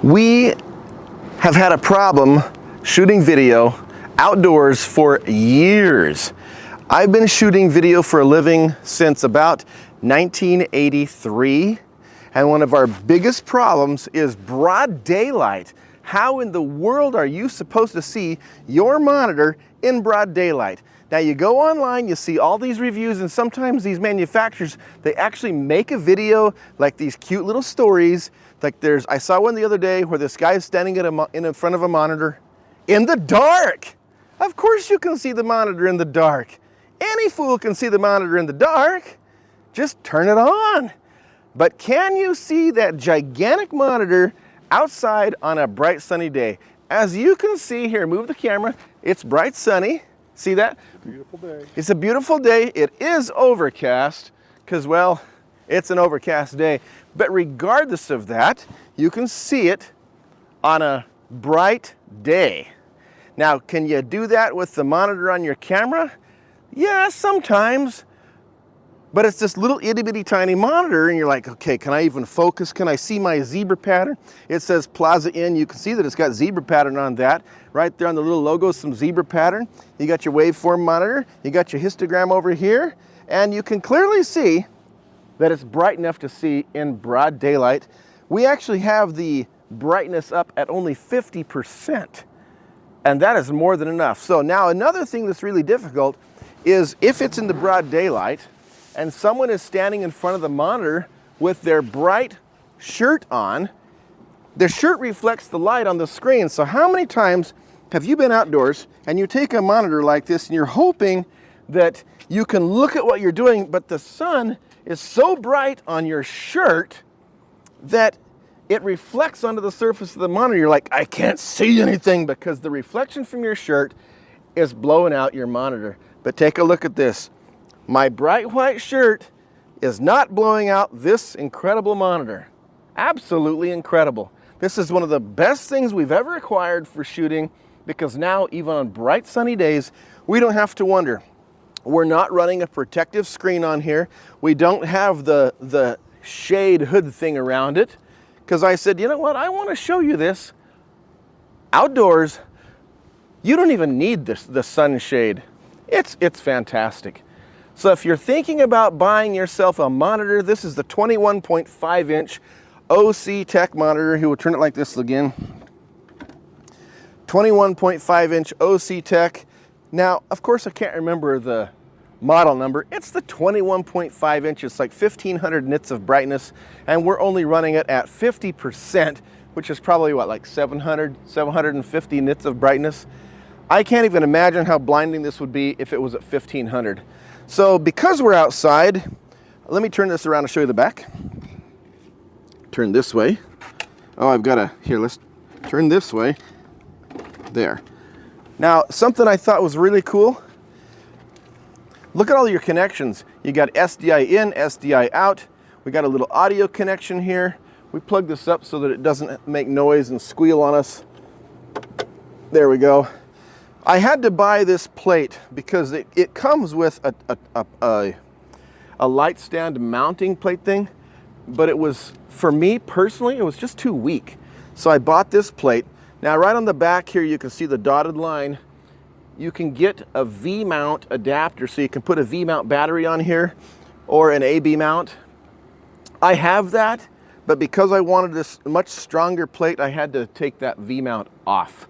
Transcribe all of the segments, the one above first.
We have had a problem shooting video outdoors for years. I've been shooting video for a living since about 1983, and one of our biggest problems is broad daylight. How in the world are you supposed to see your monitor in broad daylight? Now you go online, you see all these reviews, and sometimes these manufacturers, they actually make a video like these cute little stories. Like I saw one the other day where this guy is standing in front of a monitor in the dark. Of course you can see the monitor in the dark. Any fool can see the monitor in the dark. Just turn it on. But can you see that gigantic monitor outside on a bright sunny day? As you can see here, move the camera, it's bright sunny. See that? Beautiful day. It's a beautiful day. It is overcast because, well, it's an overcast day. But regardless of that, you can see it on a bright day. Now, can you do that with the monitor on your camera? Yeah, sometimes. But it's this little itty bitty tiny monitor and you're like, okay, can I even focus? Can I see my zebra pattern? It says Plaza Inn. You can see that it's got zebra pattern on that. Right there on the little logo, some zebra pattern. You got your waveform monitor. You got your histogram over here. And you can clearly see that it's bright enough to see in broad daylight. We actually have the brightness up at only 50%. And that is more than enough. So now another thing that's really difficult is if it's in the broad daylight, and someone is standing in front of the monitor with their bright shirt on, their shirt reflects the light on the screen. So how many times have you been outdoors and you take a monitor like this and you're hoping that you can look at what you're doing, but the sun is so bright on your shirt that it reflects onto the surface of the monitor. You're like, I can't see anything because the reflection from your shirt is blowing out your monitor. But take a look at this. My bright white shirt is not blowing out this incredible monitor. Absolutely incredible. This is one of the best things we've ever acquired for shooting because now, even on bright sunny days, we don't have to wonder. We're not running a protective screen on here. We don't have the shade hood thing around it because I said, you know what, I want to show you this. Outdoors, you don't even need the sunshade. It's fantastic. So if you're thinking about buying yourself a monitor, this is the 21.5-inch OSEE Tech monitor. He will turn it like this again. 21.5-inch OSEE Tech. Now, of course, I can't remember the model number. It's the 21.5-inch. It's like 1500 nits of brightness, and we're only running it at 50%, which is probably what, like 750 nits of brightness. I can't even imagine how blinding this would be if it was at 1500. So because we're outside, let me turn this around and show you the back. Turn this way. Oh, I've got here, let's turn this way. There. Now, something I thought was really cool. Look at all your connections. You got SDI in, SDI out. We got a little audio connection here. We plug this up so that it doesn't make noise and squeal on us. There we go. I had to buy this plate because it comes with a light stand mounting plate thing, but it was, for me personally, it was just too weak. So I bought this plate. Now right on the back here, you can see the dotted line. You can get a V-mount adapter, so you can put a V-mount battery on here or an AB mount. I have that, but because I wanted this much stronger plate, I had to take that V-mount off.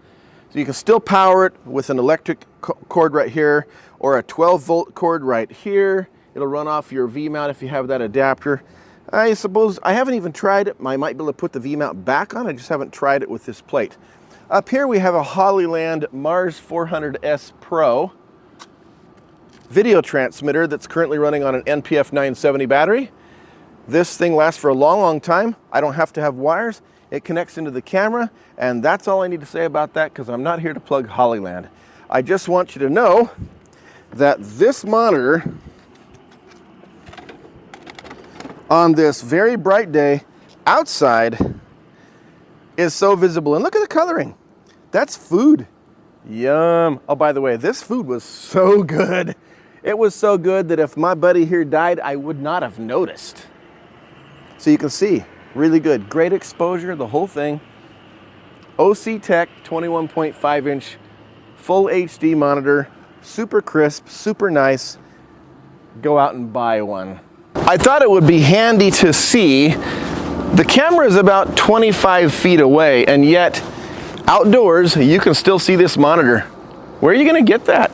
So you can still power it with an electric cord right here or a 12-volt cord right here. It'll run off your V-mount if you have that adapter. I suppose I haven't even tried it. I might be able to put the V-mount back on. I just haven't tried it with this plate. Up here we have a Hollyland Mars 400S Pro video transmitter that's currently running on an NPF 970 battery. This thing lasts for a long, long time. I don't have to have wires. It connects into the camera, and that's all I need to say about that because I'm not here to plug Hollyland. I just want you to know that this monitor on this very bright day outside is so visible. And look at the coloring. That's food. Yum. Oh, by the way, this food was so good. It was so good that if my buddy here died, I would not have noticed. So you can see, really good. Great exposure, the whole thing. OSEE Tech 21.5-inch full HD monitor, super crisp, super nice. Go out and buy one. I thought it would be handy to see. The camera is about 25 feet away, and yet outdoors you can still see this monitor. Where are you going to get that?